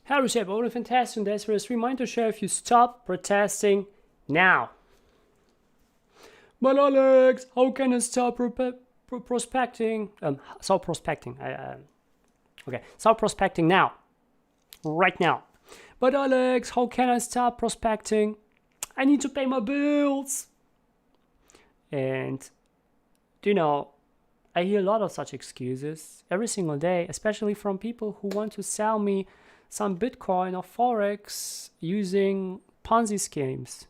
Hello, Reshaper. What a fantastic day for us. Reminder to share if you stop protesting now. But Alex, how can I stop prospecting? Stop prospecting. Stop prospecting now. Right now. But Alex, how can I stop prospecting? I need to pay my bills. And, I hear a lot of such excuses every single day, especially from people who want to sell me some Bitcoin or Forex using Ponzi schemes.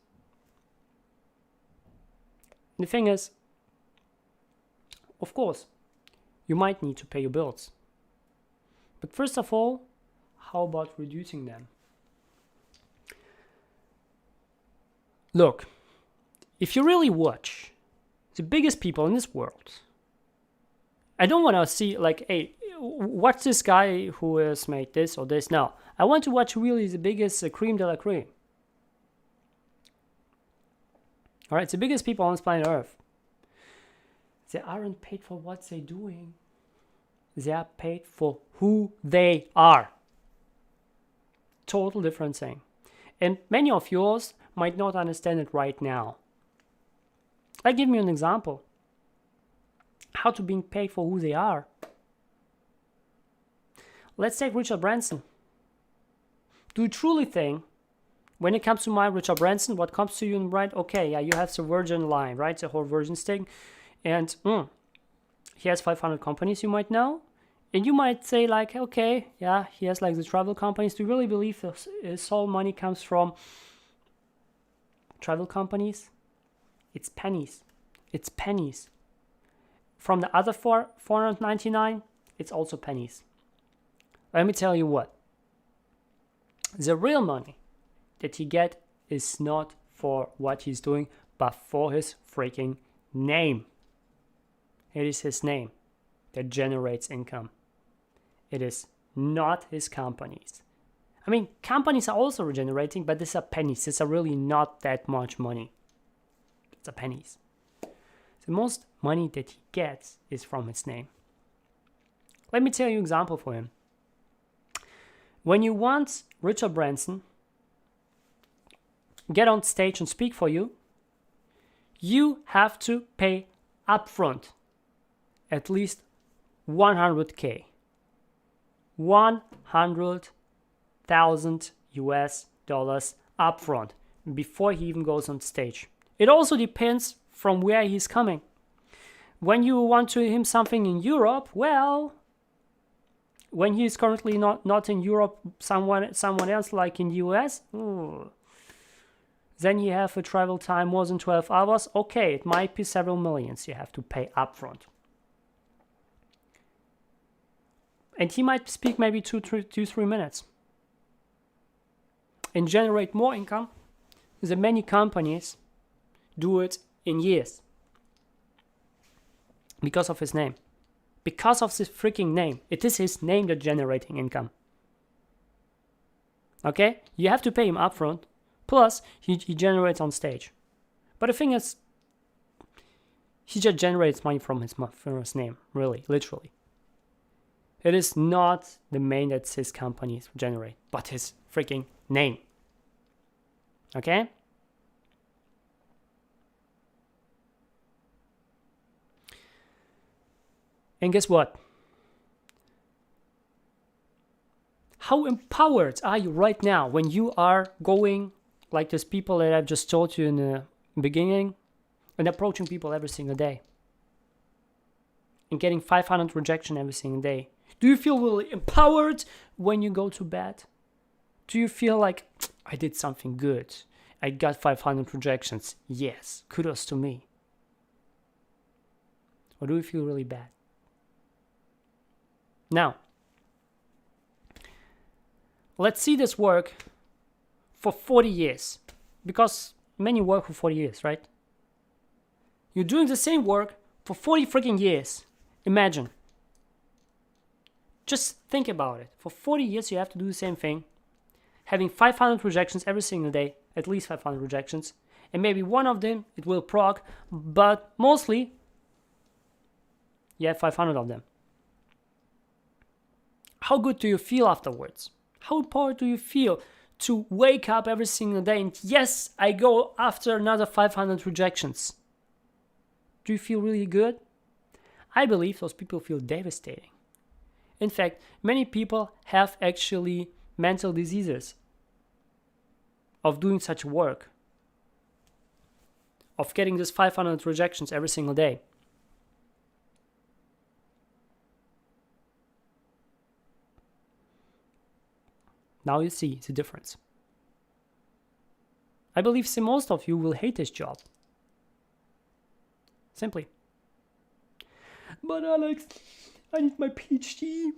The thing is, of course, you might need to pay your bills. But first of all, how about reducing them? Look, if you really watch the biggest people in this world, I don't want to see hey, watch this guy who has made this or this. No, I want to watch really the biggest cream de la cream. All right, it's the biggest people on this planet Earth. They aren't paid for what they're doing. They are paid for who they are. Total different thing. And many of yours might not understand it right now. I'll give you an example. How to being paid for who they are. Let's take Richard Branson. Do you truly think, when it comes to my Richard Branson, what comes to you in right? Okay, yeah, you have the Virgin line, right? The whole Virgin thing. And he has 500 companies, you might know. And you might say okay, yeah, he has the travel companies. Do you really believe his whole money comes from travel companies? It's pennies. It's pennies. From the other 499, it's also pennies. Let me tell you what. The real money that he gets is not for what he's doing, but for his freaking name. It is his name that generates income. It is not his companies. I mean, companies are also generating, but these are pennies. These are really not that much money. It's a pennies. The most money that he gets is from his name. Let me tell you an example for him. When you want Richard Branson get on stage and speak for you, you have to pay upfront at least $100K. 100,000 US dollars upfront before he even goes on stage. It also depends from where he's coming. When you want to him something in Europe, well, when he is currently not in Europe, someone else like in the US, then you have a travel time more than 12 hours. Okay, it might be several millions you have to pay upfront. And he might speak maybe 2-3 minutes and generate more income than many companies do it in years. Because of his name. Because of his freaking name. It is his name that's generating income. Okay? You have to pay him upfront. Plus, he generates on stage. But the thing is, he just generates money from his name. Really, literally. It is not the main that his companies generate, but his freaking name. Okay? And guess what? How empowered are you right now when you are going like those people that I've just told you in the beginning and approaching people every single day and getting 500 rejection every single day? Do you feel really empowered when you go to bed? Do you feel like, I did something good? I got 500 rejections. Yes, kudos to me. Or do you feel really bad? Now, let's see this work for 40 years. Because many work for 40 years, right? You're doing the same work for 40 freaking years. Imagine. Just think about it. For 40 years, you have to do the same thing. Having 500 rejections every single day. At least 500 rejections. And maybe one of them, it will proc. But mostly, you have 500 of them. How good do you feel afterwards? How empowered do you feel to wake up every single day and yes, I go after another 500 rejections? Do you feel really good? I believe those people feel devastating. In fact, many people have actually mental diseases of doing such work, of getting these 500 rejections every single day. Now you see the difference. I believe most of you will hate this job. Simply. But Alex, I need my PhD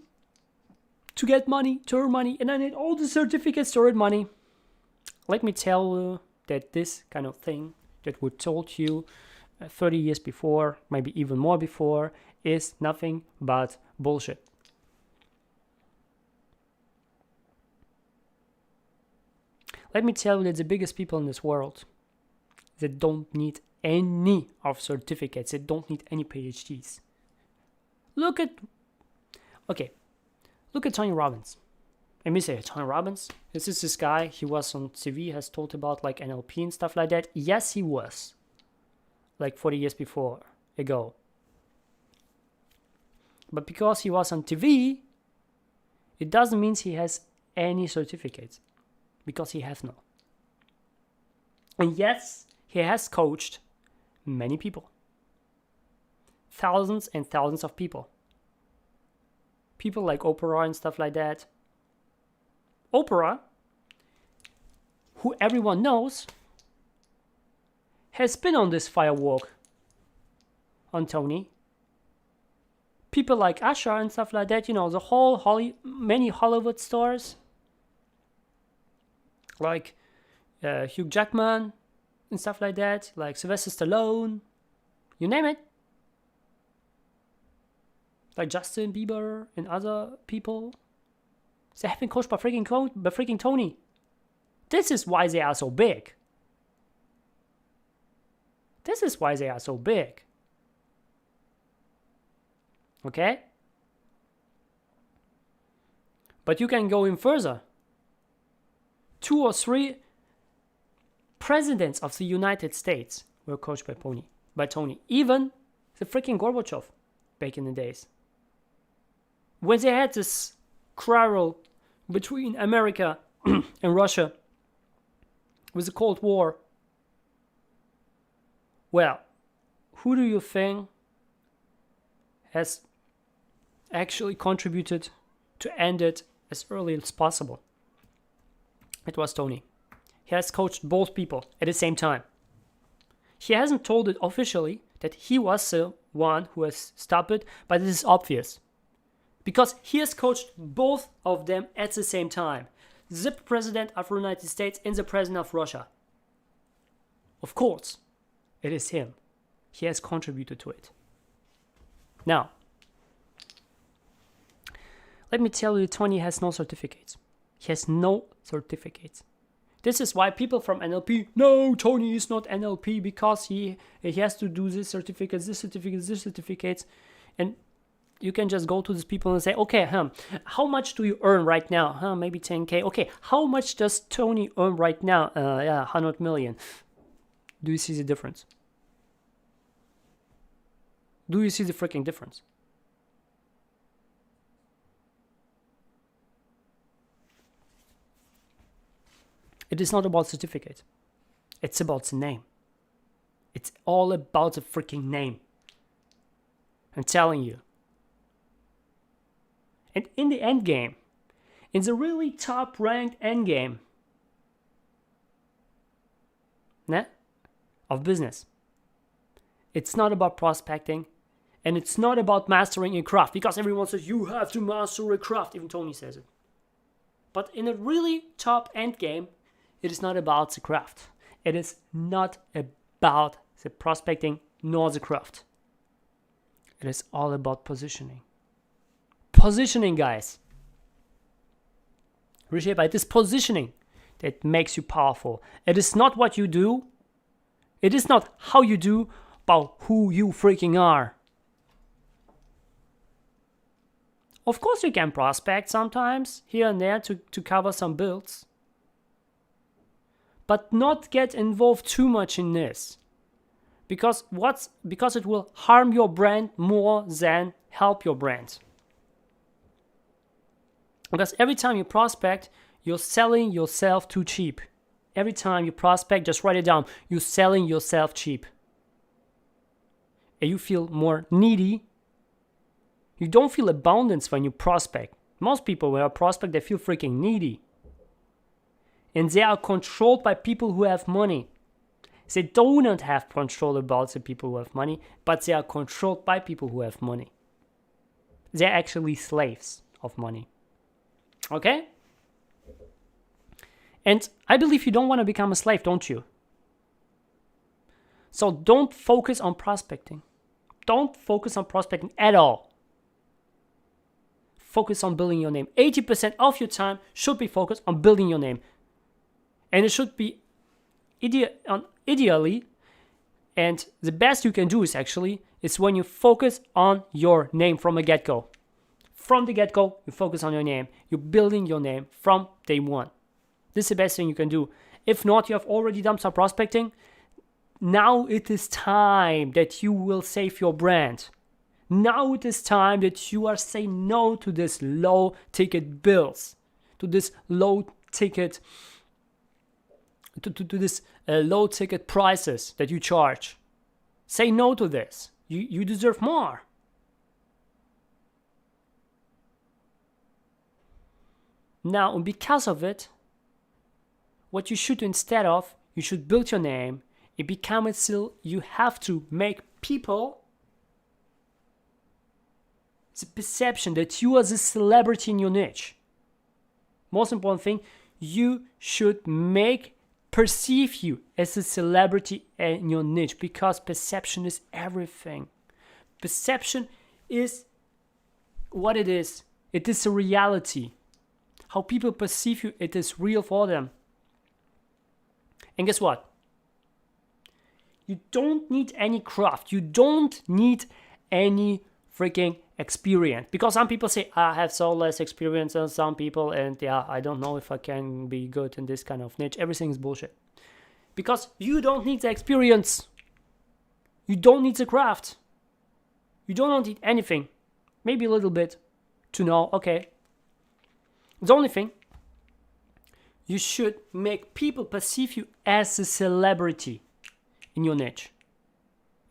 to get money, to earn money, and I need all the certificates to earn money. Let me tell you that this kind of thing that we told you 30 years before, maybe even more before, is nothing but bullshit. Let me tell you that the biggest people in this world, they don't need any of certificates. They don't need any PhDs. Look at Tony Robbins. Let me say, Tony Robbins, this is this guy, he was on TV, has talked about like NLP and stuff like that. Yes, he was. Like 40 years ago. But because he was on TV, it doesn't mean he has any certificates. Because he has no. And yes, he has coached many people. Thousands and thousands of people. People like Oprah and stuff like that. Oprah, who everyone knows, has been on this firewalk on Tony. People like Usher and stuff like that, the many Hollywood stars, like Hugh Jackman and stuff like that, like Sylvester Stallone, you name it. Like Justin Bieber and other people. They have been coached by freaking Tony. This is why they are so big. This is why they are so big. Okay? But you can go in further. 2 or 3 presidents of the United States were coached by Tony. Even the freaking Gorbachev back in the days. When they had this quarrel between America and Russia with the Cold War, well, who do you think has actually contributed to end it as early as possible? It was Tony. He has coached both people at the same time. He hasn't told it officially that he was the one who has stopped it, but it is obvious. Because he has coached both of them at the same time. The president of the United States and the president of Russia. Of course, it is him. He has contributed to it. Now, let me tell you, Tony has no certificates. He has no certificates. This is why people from NLP, no, Tony is not NLP because he has to do this certificates. And you can just go to these people and say, okay, how much do you earn right now? Maybe 10K. Okay, how much does Tony earn right now? 100 million. Do you see the difference? Do you see the freaking difference? It is not about certificate. It's about the name. It's all about the freaking name. I'm telling you. And in the end game, in the really top ranked end game of business, it's not about prospecting and it's not about mastering a craft, because everyone says you have to master a craft, even Tony says it. But in a really top end game, it is not about the craft. It is not about the prospecting nor the craft. It is all about positioning. Positioning, guys. Reshaper, it is positioning that makes you powerful. It is not what you do. It is not how you do, but who you freaking are. Of course you can prospect sometimes, here and there, to cover some bills. But not get involved too much in this. Because it will harm your brand more than help your brand. Because every time you prospect, you're selling yourself too cheap. Every time you prospect, just write it down, you're selling yourself cheap. And you feel more needy. You don't feel abundance when you prospect. Most people, when they prospect, they feel freaking needy. And they are controlled by people who have money. They do not have control about the people who have money, but they are controlled by people who have money. They're actually slaves of money. Okay? And I believe you don't want to become a slave, don't you? So don't focus on prospecting. Don't focus on prospecting at all. Focus on building your name. 80% of your time should be focused on building your name. And it should be ideally, and the best you can do is when you focus on your name from the get-go. From the get-go, you focus on your name. You're building your name from day one. This is the best thing you can do. If not, you have already done some prospecting. Now it is time that you will save your brand. Now it is time that you are saying no to this low-ticket bills, to this low-ticket low-ticket prices that you charge. Say no to this. You deserve more. Now, because of it, what you should do instead of, you should build your name. It becomes still, you have to make people the perception that you are the celebrity in your niche. Most important thing, you should perceive you as a celebrity in your niche, because perception is everything. Perception is what it is. It is a reality. How people perceive you, it is real for them. And guess what? You don't need any craft. You don't need any freaking experience. Because some people say, I have so less experience than some people, and yeah, I don't know if I can be good in this kind of niche. Everything is bullshit. Because you don't need the experience. You don't need the craft. You don't need anything. Maybe a little bit to know, okay. The only thing, you should make people perceive you as a celebrity in your niche.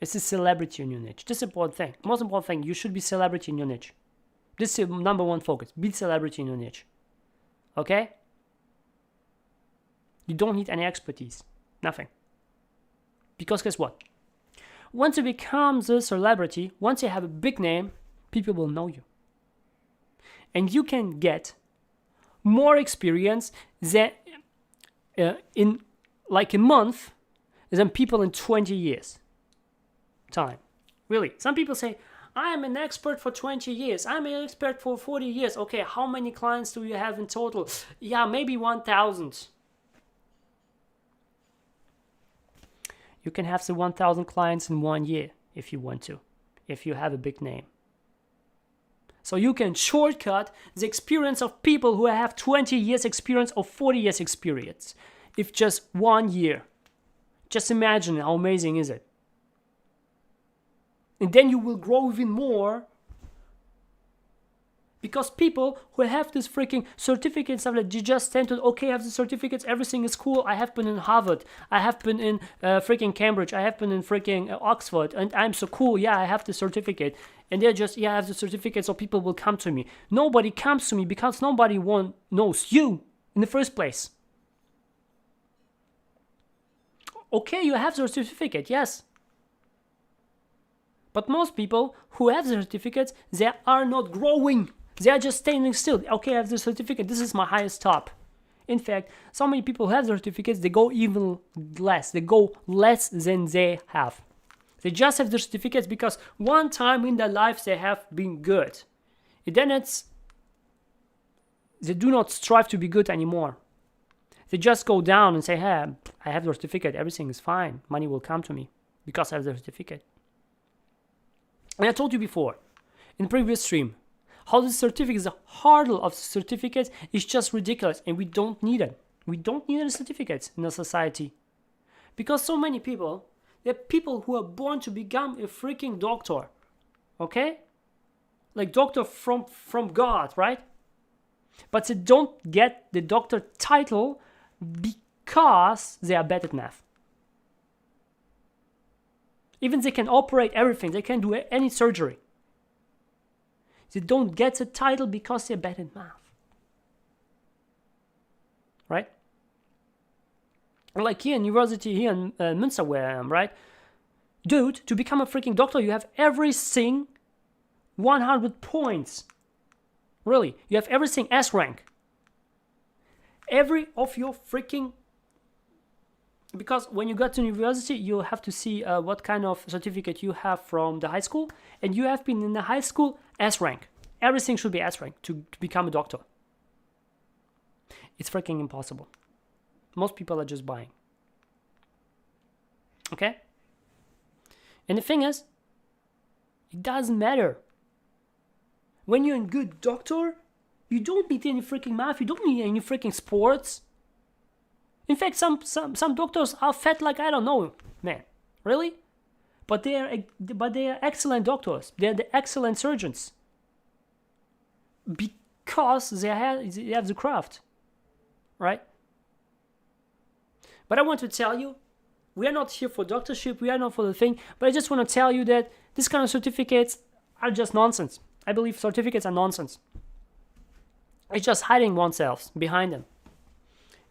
It's a celebrity in your niche. This is an important thing. Most important thing, you should be celebrity in your niche. This is your number one focus. Be celebrity in your niche. Okay? You don't need any expertise. Nothing. Because guess what? Once you become the celebrity, once you have a big name, people will know you. And you can get more experience than in like a month than people in 20 years time. Really. Some people say, I am an expert for 20 years. I'm an expert for 40 years. Okay, how many clients do you have in total? Yeah, maybe 1,000. You can have the 1,000 clients in 1 year if you want to, if you have a big name. So you can shortcut the experience of people who have 20 years experience or 40 years experience. If just 1 year. Just imagine how amazing is it. And then you will grow even more. Because people who have this freaking certificates of that, you just tend to, okay, I have the certificates, everything is cool. I have been in Harvard. I have been in freaking Cambridge. I have been in freaking Oxford. And I'm so cool. Yeah, I have the certificate. And they're just, yeah, I have the certificate, so people will come to me. Nobody comes to me because nobody knows you in the first place. Okay, you have the certificate, yes. But most people who have the certificates, they are not growing. They are just standing still. Okay, I have the certificate. This is my highest top. In fact, so many people who have certificates, they go even less. They go less than they have. They just have the certificates because one time in their life they have been good. And then they do not strive to be good anymore. They just go down and say, hey, I have the certificate. Everything is fine. Money will come to me because I have the certificate. And I told you before, in the previous stream, How the certificates, the hurdle of certificates is just ridiculous, and we don't need it. We don't need any certificates in a society. Because so many people, there are people who are born to become a freaking doctor. Okay? Like doctor from God, right? But they don't get the doctor title because they are bad at math. Even they can operate everything, they can do any surgery. They don't get the title because they're bad at math. Right? Like here in university, here in Münster where I am, right? Dude, to become a freaking doctor, you have everything 100 points. Really, you have everything S rank. Every of your freaking... Because when you got to university, you have to see what kind of certificate you have from the high school. And you have been in the high school S rank. Everything should be S rank to become a doctor. It's freaking impossible. Most people are just buying. Okay? And the thing is, it doesn't matter. When you're a good doctor, you don't need any freaking math. You don't need any freaking sports. In fact, some doctors are fat like I don't know, man. Really? But they are excellent doctors. They are the excellent surgeons. Because they have the craft. Right? But I want to tell you, we are not here for doctorship, we are not for the thing, but I just want to tell you that this kind of certificates are just nonsense. I believe certificates are nonsense. It's just hiding oneself behind them.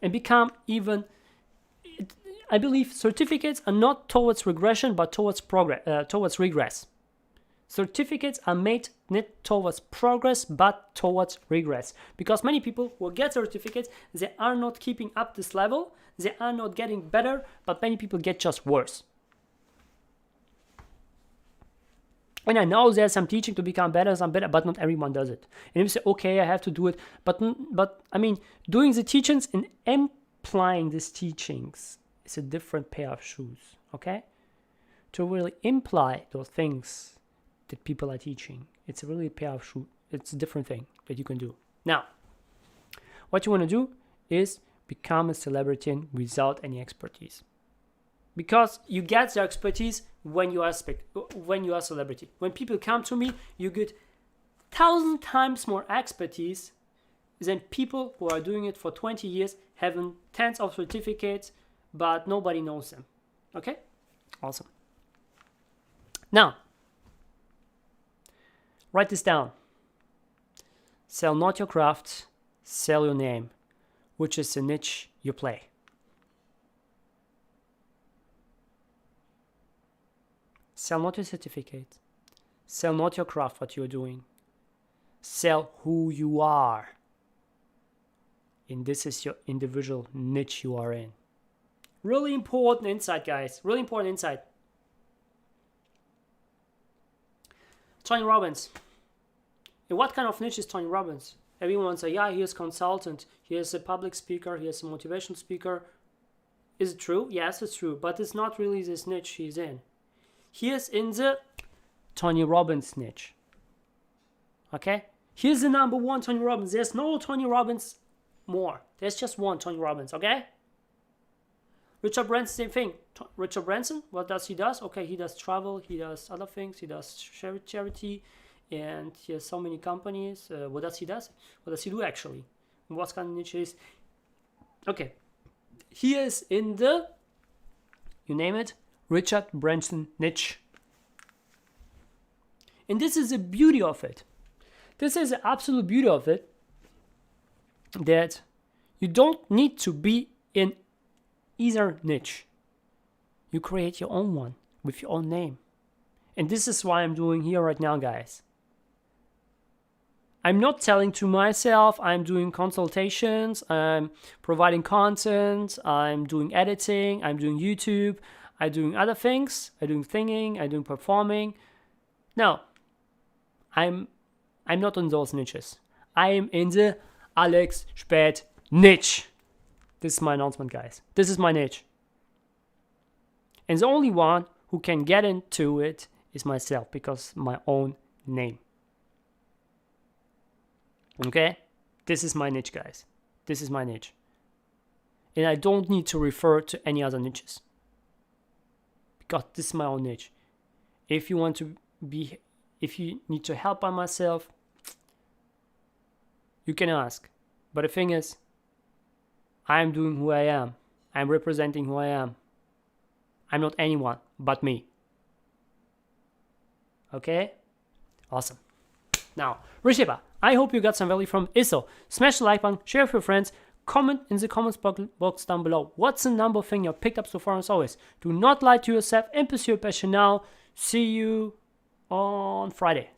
And become even... I believe certificates are not towards regression, but towards towards regress. Certificates are made not towards progress, but towards regress. Because many people who get certificates, they are not keeping up this level, they are not getting better, but many people get just worse. And I know there's some teaching to become better, but not everyone does it. And you say, okay, I have to do it. But I mean, doing the teachings and applying these teachings is a different pair of shoes, okay? To really imply those things that people are teaching, it's really a pair of shoes. It's a different thing that you can do. Now, what you want to do is become a celebrity without any expertise. Because you get the expertise when you are a celebrity. When people come to me, you get 1,000 times more expertise than people who are doing it for 20 years, having tens of certificates, but nobody knows them. Okay? Awesome. Now, write this down. Sell not your craft, sell your name, which is the niche you play. Sell not your certificate. Sell not your craft, what you're doing. Sell who you are. And this is your individual niche you are in. Really important insight, guys. Really important insight. Tony Robbins. In what kind of niche is Tony Robbins? Everyone say, yeah, he is a consultant. He is a public speaker. He is a motivational speaker. Is it true? Yes, it's true. But it's not really this niche he's in. He is in the Tony Robbins niche. Okay? Here's the number one Tony Robbins. There's no Tony Robbins more. There's just one Tony Robbins, okay? Richard Branson, same thing. Richard Branson, what does he do? Okay, he does travel, he does other things, he does charity, and he has so many companies. What does he do? What does he do actually? What kind of niche is? Okay, he is in the, you name it, Richard Branson niche. And this is the beauty of it. This is the absolute beauty of it, that you don't need to be in either niche. You create your own one with your own name. And this is why I'm doing here right now, guys. I'm not telling to myself, I'm doing consultations, I'm providing content, I'm doing editing, I'm doing YouTube, I'm doing other things, I'm doing singing, I'm doing performing. No, I'm not in those niches. I am in the alexspaet niche. This is my announcement, guys. This is my niche. And the only one who can get into it is myself, because my own name. Okay? This is my niche, guys. This is my niche. And I don't need to refer to any other niches. Because this is my own niche. If you need to help by myself, you can ask. But the thing is, I'm doing who I am. I'm representing who I am. I'm not anyone but me. Okay? Awesome. Now, Reshaper, I hope you got some value from it. So, smash the like button, share with your friends, comment in the comments box down below. What's the number thing you picked up so far? As always, do not lie to yourself and pursue your passion now. See you on Friday.